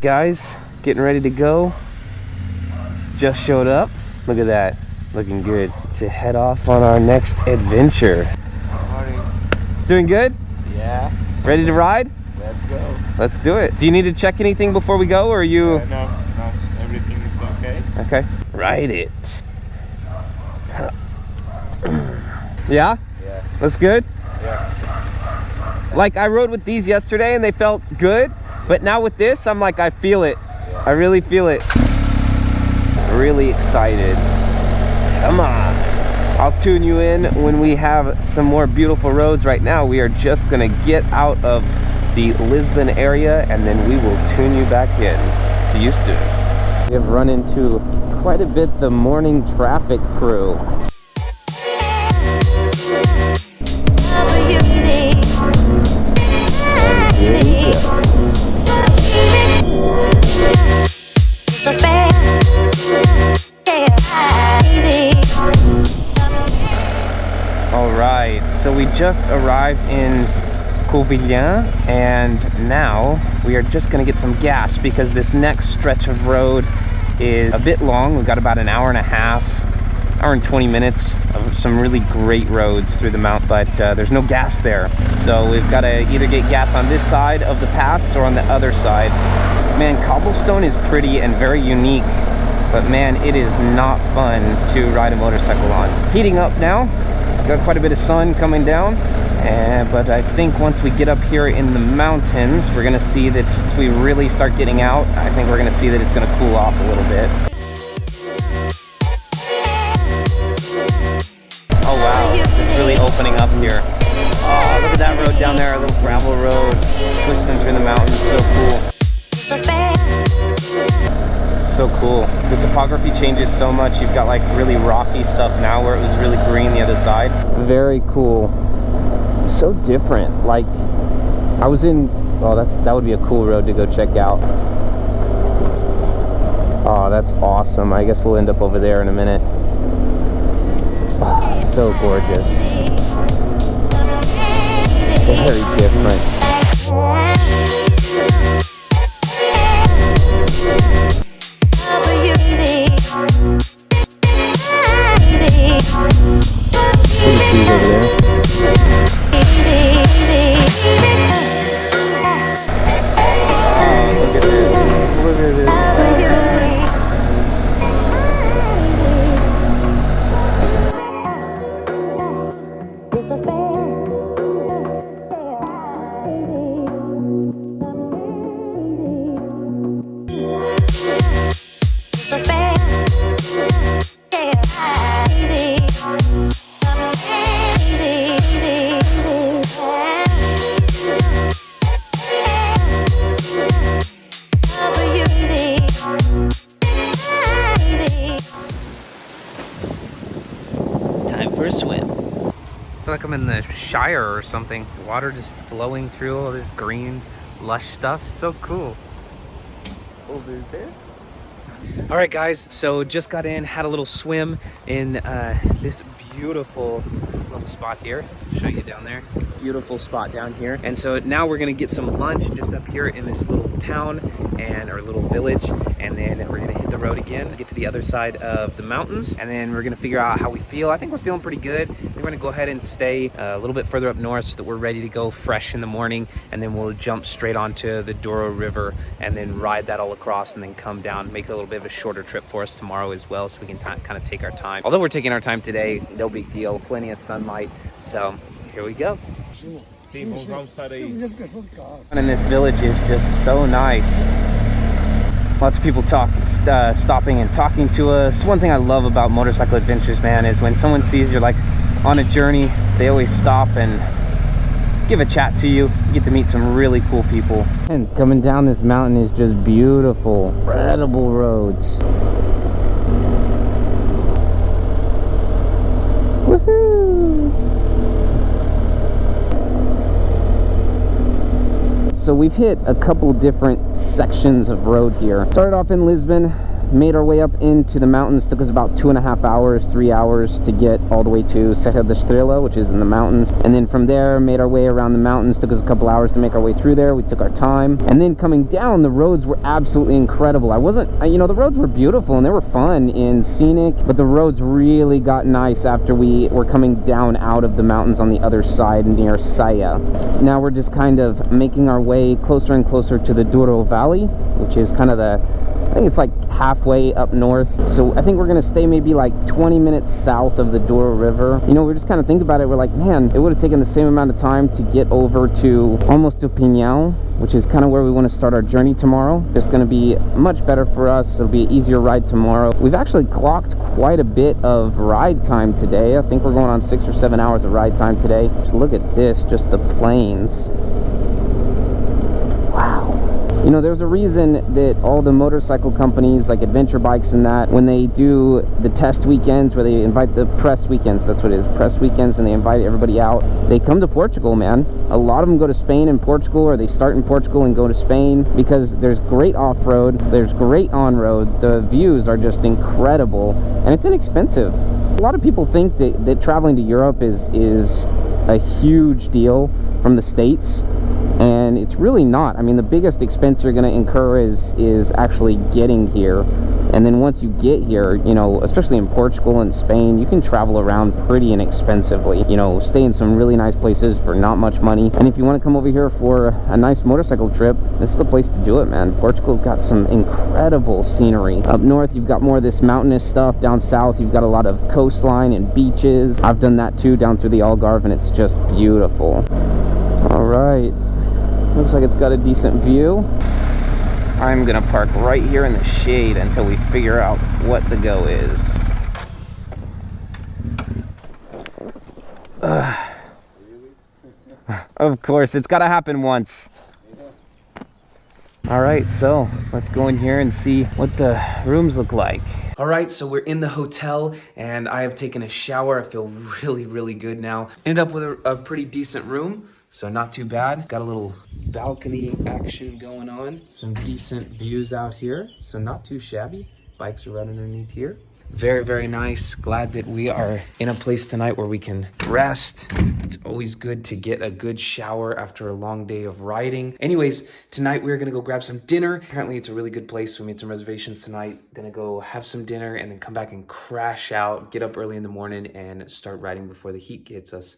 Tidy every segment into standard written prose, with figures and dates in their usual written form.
Guys, getting ready to go. Just showed up. Look at that. Looking good. To head off on our next adventure. Morning. Doing good? Yeah. Ready to ride? Let's go. Let's do it. Do you need to check anything before we go, or are you? No. Everything is okay. Okay. Ride it. Yeah? Yeah. That's good? Yeah. Like, I rode with these yesterday and they felt good, but now with this, I'm like, I feel it. Yeah. I really feel it. Really excited. Come on. I'll tune you in when we have some more beautiful roads. Right now, we are just gonna get out of the Lisbon area and then we will tune you back in. See you soon. We have run into quite a bit the morning traffic crew. Alright, so we just arrived in Covilhã and now we are just going to get some gas because this next stretch of road is a bit long. We've got about an hour and a half, hour and 20 minutes of some really great roads through the mountain, but there's no gas there. So we've got to either get gas on this side of the pass or on the other side. Man, cobblestone is pretty and very unique, but man, it is not fun to ride a motorcycle on. Heating up now. Got quite a bit of sun coming down, but I think once we get up here in the mountains, we're gonna see that if we really start getting out, I think we're gonna see that it's gonna cool off a little bit. Oh wow, it's really opening up here. Oh, look at that road down there, a little gravel road, twisting through the mountains, so cool. So cool. The topography changes so much. You've got like really rocky stuff now where it was really green the other side. Very cool. So different. Like I was in, oh, that would be a cool road to go check out. Oh, that's awesome. I guess we'll end up over there in a minute. Oh, so gorgeous. Very different. Time for a swim. I feel like I'm in the Shire or something. Water just flowing through all this green, lush stuff. So cool. Over there. All right, guys. So just got in, had a little swim in this beautiful little spot here. Show you down there. Beautiful spot down here. And so now we're gonna get some lunch just up here in this little town and our little village, and then we're gonna hit the road again, get to the other side of the mountains, and then we're gonna figure out how we feel. I think we're feeling pretty good. We're gonna go ahead and stay a little bit further up north so that we're ready to go fresh in the morning, and then we'll jump straight onto the Douro River and then ride that all across and then come down, make it a little bit of a shorter trip for us tomorrow as well, so we can kind of take our time. Although we're taking our time today, no big deal, plenty of sunlight. So here we go. Sim, vamos almoçar aí. And this village is just so nice. Lots of people stopping and talking to us. One thing I love about motorcycle adventures, man, is when someone sees you're like on a journey, they always stop and give a chat to you. You get to meet some really cool people. And coming down this mountain is just beautiful. Incredible roads. Woohoo! So we've hit a couple different sections of road here. Started off in Lisbon, made our way up into the mountains. Took us about 2.5 hours, 3 hours to get all the way to Serra da Estrela, which is in the mountains. And then from there, made our way around the mountains. Took us a couple hours to make our way through there. We took our time. And then coming down, the roads were absolutely incredible. You know, the roads were beautiful and they were fun and scenic, but the roads really got nice after we were coming down out of the mountains on the other side near Saya. Now we're just kind of making our way closer and closer to the Douro Valley, which is kind of I think it's like halfway up north. So I think we're gonna stay maybe like 20 minutes south of the Douro River. You know, we're just kind of thinking about it. We're like, man, it would have taken the same amount of time to get over to almost to Pinal, which is kind of where we want to start our journey tomorrow. It's going to be much better for us. It'll be an easier ride tomorrow. We've actually clocked quite a bit of ride time today. I think we're going on 6 or 7 hours of ride time today. Just look at this, just the plains. Wow. You know, there's a reason that all the motorcycle companies like Adventure Bikes and that, when they do the test weekends where they invite the press weekends, that's what it is, press weekends, and they invite everybody out, they come to Portugal, man. A lot of them go to Spain and Portugal, or they start in Portugal and go to Spain, because there's great off-road, there's great on-road, the views are just incredible, and it's inexpensive. A lot of people think that traveling to Europe is a huge deal from the States, and it's really not. I mean, the biggest expense you're going to incur is actually getting here. And then once you get here, you know, especially in Portugal and Spain, you can travel around pretty inexpensively. You know, stay in some really nice places for not much money. And if you want to come over here for a nice motorcycle trip, this is the place to do it, man. Portugal's got some incredible scenery. Up north, you've got more of this mountainous stuff. Down south, you've got a lot of coastline and beaches. I've done that too, down through the Algarve, and it's just beautiful. All right. Looks like it's got a decent view. I'm gonna park right here in the shade until we figure out what the go is. Of course, it's gotta happen once. All right, so let's go in here and see what the rooms look like. All right, so we're in the hotel and I have taken a shower. I feel really, really good now. Ended up with a pretty decent room, so not too bad. Got a little balcony action going on. Some decent views out here, so not too shabby. Bikes are right underneath here. Very, very nice. Glad that we are in a place tonight where we can rest. It's always good to get a good shower after a long day of riding. Anyways, tonight we're gonna go grab some dinner. Apparently it's a really good place. We made some reservations tonight. Gonna go have some dinner and then come back and crash out, get up early in the morning and start riding before the heat gets us.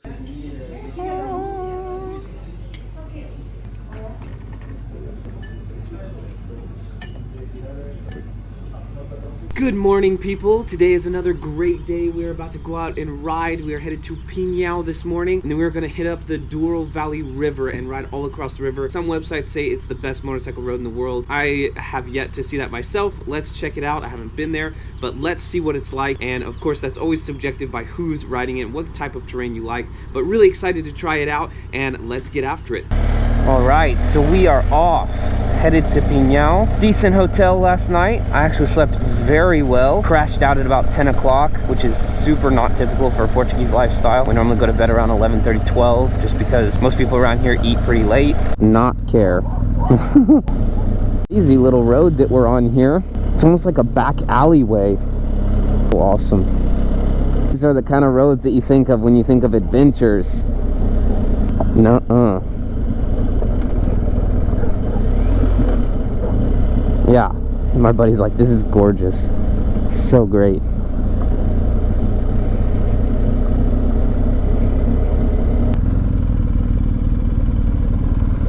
Good morning, people. Today is another great day. We're about to go out and ride. We are headed to Pinal this morning, and then we're going to hit up the Douro Valley River and ride all across the river. Some websites say it's the best motorcycle road in the world. I have yet to see that myself. Let's check it out. I haven't been there, but let's see what it's like. And of course, that's always subjective by who's riding it, what type of terrain you like, but really excited to try it out, and let's get after it. All right, so we are off, headed to Pinal. Decent hotel last night. I actually slept very well. Crashed out at about 10 o'clock, which is super not typical for a Portuguese lifestyle. We normally go to bed around 11:30, 12, just because most people around here eat pretty late. Not care. Easy little road that we're on here. It's almost like a back alleyway. Awesome. These are the kind of roads that you think of when you think of adventures. Nuh-uh. Yeah, and my buddy's like, this is gorgeous. So great.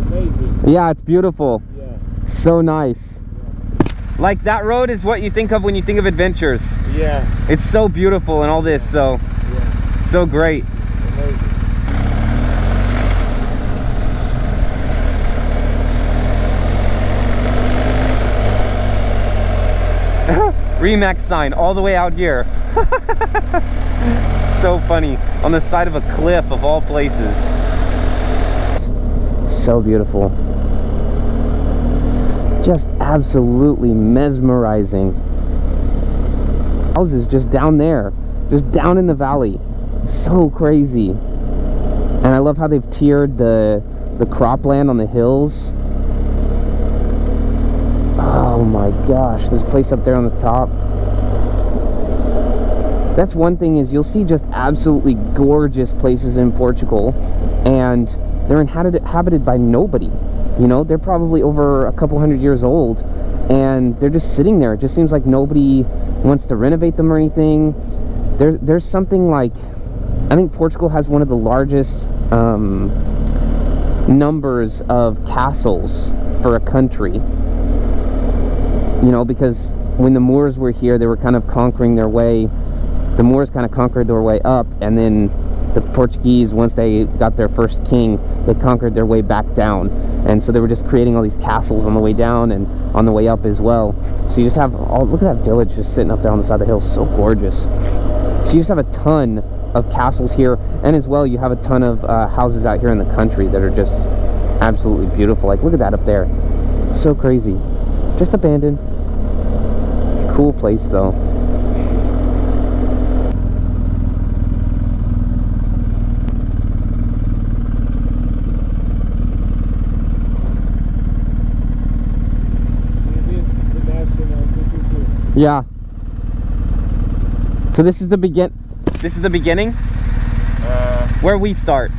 Amazing. Yeah, it's beautiful. Yeah. So nice. Yeah. Like that road is what you think of when you think of adventures. Yeah. It's so beautiful and all this, so yeah. So great. Amazing. Remax sign all the way out here. So funny, on the side of a cliff of all places. So beautiful. Just absolutely mesmerizing. Houses just down there, just down in the valley. So crazy. And I love how they've tiered the cropland on the hills. Oh, Oh my gosh, there's a place up there on the top. That's one thing, is you'll see just absolutely gorgeous places in Portugal, and they're inhabited by nobody. You know, they're probably over a couple hundred years old, and they're just sitting there. It just seems like nobody wants to renovate them or anything. There's something like, I think Portugal has one of the largest numbers of castles for a country. You know, because when the Moors were here, they were kind of conquering their way. The Moors kind of conquered their way up, and then the Portuguese, once they got their first king, they conquered their way back down. And so they were just creating all these castles on the way down and on the way up as well. So you just have all, look at that village just sitting up there on the side of the hill, so gorgeous. So you just have a ton of castles here, and as well you have a ton of houses out here in the country that are just absolutely beautiful. Like, look at that up there, so crazy. Just abandoned. Cool place though. Yeah. So this is the beginning? Where we start?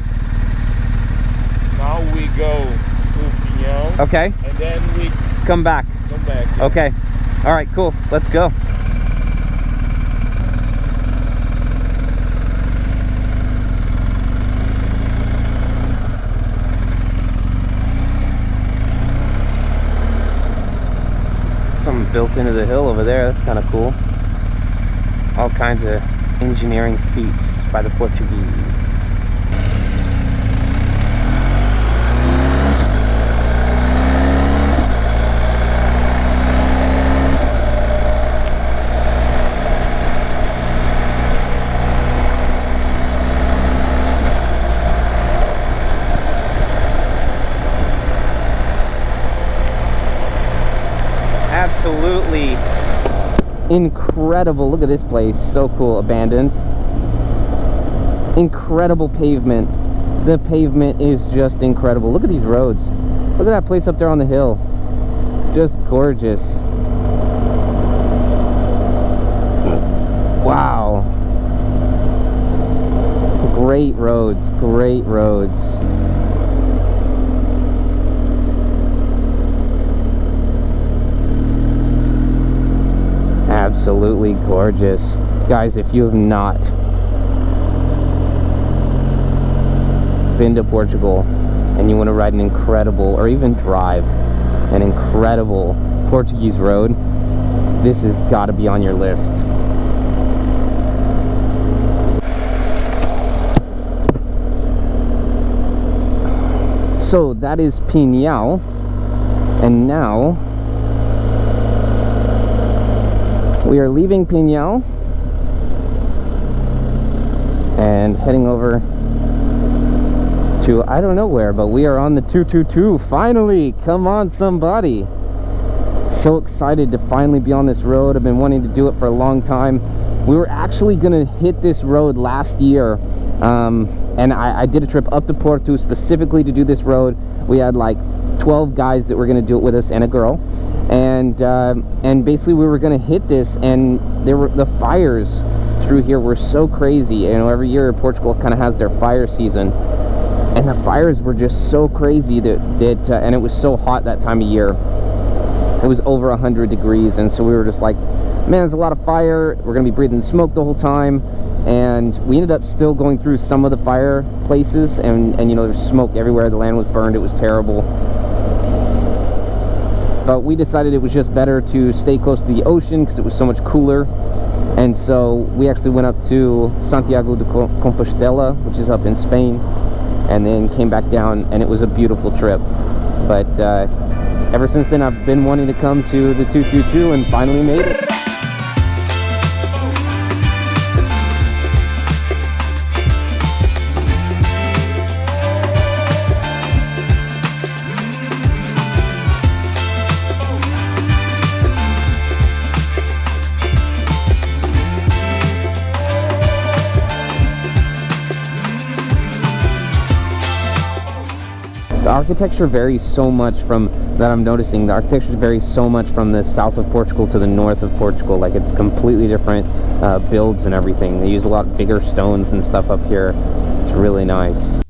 Now we go to Pinal. Okay. And then we come back. Yeah. Okay. All right, cool. Let's go. Something built into the hill over there. That's kind of cool. All kinds of engineering feats by the Portuguese. Absolutely incredible. Look at this place, so cool. Abandoned. Incredible pavement. The pavement is just incredible. Look at these roads. Look at that place up there on the hill, just gorgeous. Wow. Great roads, great roads. Absolutely gorgeous. Guys, if you have not been to Portugal and you want to ride an incredible, or even drive an incredible Portuguese road, this has got to be on your list. So that is Pinal, and now we are leaving Pinal and heading over to I don't know where, but we are on the 222 finally. Come on, somebody. So excited to finally be on this road. I've been wanting to do it for a long time. We were actually gonna hit this road last year, and I did a trip up to Porto specifically to do this road. We had like 12 guys that were gonna do it with us, and a girl. And basically we were gonna hit this, and the fires through here were so crazy. You know, every year Portugal kind of has their fire season, and the fires were just so crazy that and it was so hot that time of year. It was over 100 degrees, and so we were just like, man, there's a lot of fire. We're gonna be breathing smoke the whole time. And we ended up still going through some of the fire places, and you know, there's smoke everywhere. The land was burned. It was terrible. But we decided it was just better to stay close to the ocean because it was so much cooler. And so we actually went up to Santiago de Compostela, which is up in Spain, and then came back down, and it was a beautiful trip. But ever since then, I've been wanting to come to the 222 and finally made it. architecture varies so much from that. I'm noticing the architecture varies so much from the south of Portugal to the north of Portugal. Like, it's completely different builds and everything. They use a lot bigger stones and stuff up here. It's really nice.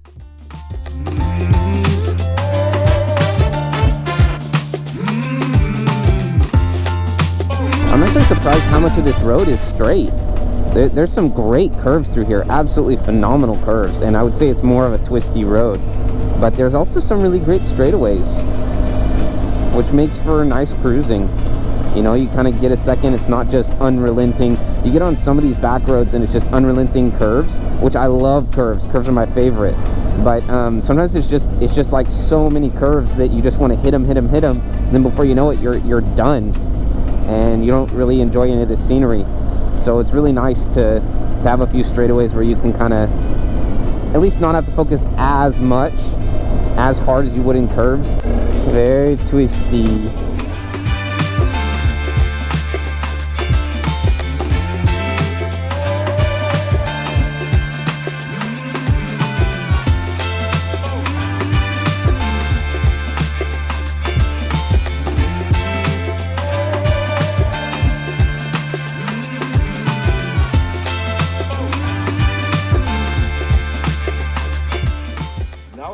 I'm actually surprised how much of this road is straight. There's some great curves through here, absolutely phenomenal curves, and I would say it's more of a twisty road. But there's also some really great straightaways, which makes for nice cruising. You know, you kind of get a second. It's not just unrelenting. You get on some of these back roads and it's just unrelenting curves, which I love. Curves are my favorite. But sometimes it's just like so many curves that you just want to hit them. And then before you know it, you're done, and you don't really enjoy any of the scenery. So it's really nice to have a few straightaways where you can kind of at least not have to focus as hard as you would in curves. Very twisty.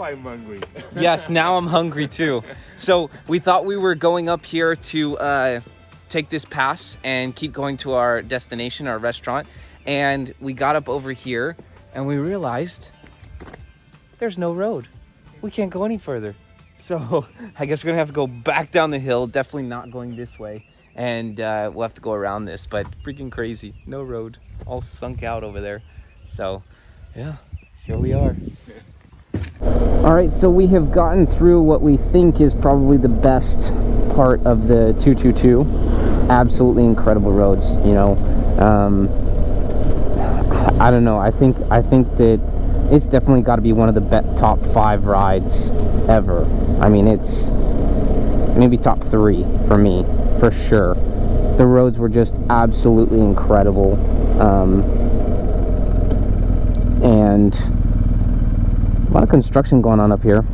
I'm hungry. Yes, now I'm hungry too. So we thought we were going up here to take this pass and keep going to our destination, our restaurant. And we got up over here and we realized there's no road. We can't go any further. So I guess we're gonna have to go back down the hill, definitely not going this way. And we'll have to go around this, but freaking crazy. No road, all sunk out over there. So yeah, here we are. All right, so we have gotten through what we think is probably the best part of the 222. Absolutely incredible roads, you know. I don't know. I think that it's definitely got to be one of the top 5 rides ever. I mean, it's maybe top 3 for me, for sure. The roads were just absolutely incredible, and a lot of construction going on up here.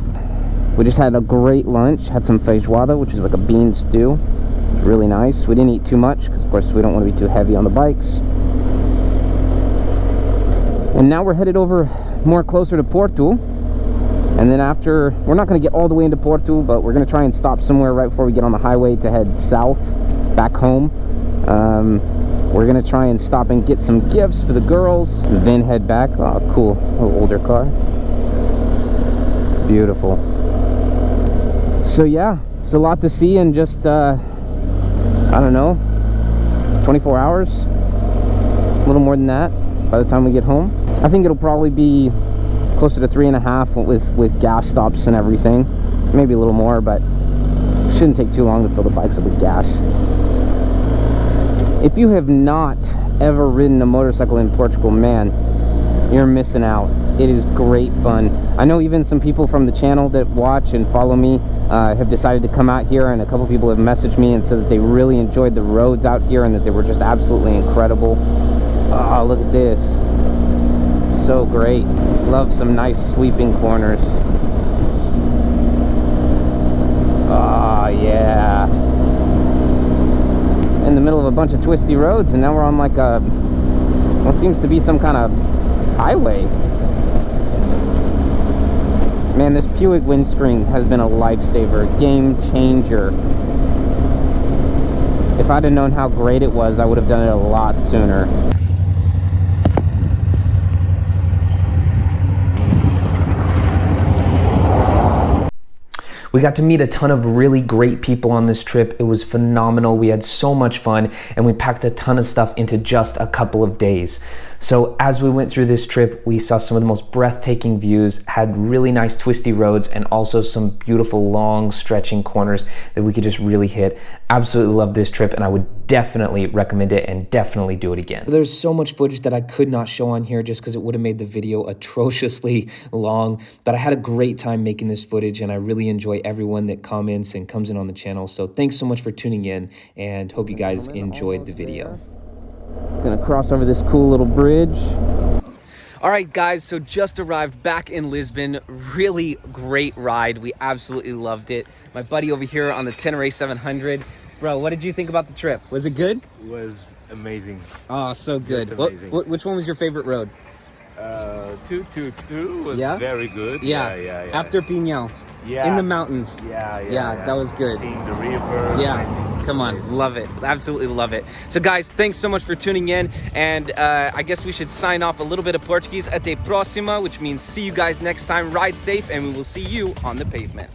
We just had a great lunch, had some feijoada, which is like a bean stew. It was really nice. We didn't eat too much because of course we don't want to be too heavy on the bikes. And now we're headed over more closer to Porto. And then after, we're not going to get all the way into Porto, but we're going to try and stop somewhere right before we get on the highway to head south, back home. We're going to try and stop and get some gifts for the girls, then head back. Oh, cool. A little older car. Beautiful. So yeah, it's a lot to see in just I don't know, 24 hours, a little more than that by the time we get home. I think it'll probably be closer to 3.5 with gas stops and everything, maybe a little more, but it shouldn't take too long to fill the bikes up with gas. If you have not ever ridden a motorcycle in Portugal, man, you're missing out. It is great fun. I know even some people from the channel that watch and follow me have decided to come out here, and a couple people have messaged me and said that they really enjoyed the roads out here and that they were just absolutely incredible. Oh, look at this. So great. Love some nice sweeping corners. Oh, yeah. In the middle of a bunch of twisty roads, and now we're on like a, what seems to be some kind of highway. Man, this Puig windscreen has been a lifesaver, game changer. If I'd have known how great it was, I would have done it a lot sooner. We got to meet a ton of really great people on this trip. It was phenomenal. We had so much fun, and we packed a ton of stuff into just a couple of days. So as we went through this trip, we saw some of the most breathtaking views, had really nice twisty roads, and also some beautiful long stretching corners that we could just really hit. Absolutely loved this trip, and I would definitely recommend it and definitely do it again. There's so much footage that I could not show on here just because it would have made the video atrociously long, but I had a great time making this footage, and I really enjoy everyone that comments and comes in on the channel. So thanks so much for tuning in, and hope you guys enjoyed the video. Gonna cross over this cool little bridge. All right, guys, so just arrived back in Lisbon. Really great ride. We absolutely loved it. My buddy over here on the Tenere 700. Bro, what did you think about the trip? Was it good? It was amazing. Oh, so good. Just amazing. Which one was your favorite road? 222 was very good. Yeah. After Pinal. Yeah. In the mountains. Yeah, that was good. Seeing the river. Yeah, amazing. come on, love it, absolutely love it. So guys, thanks so much for tuning in, and I guess we should sign off a little bit of Portuguese. Até próxima, which means see you guys next time. Ride safe, and we will see you on the pavement.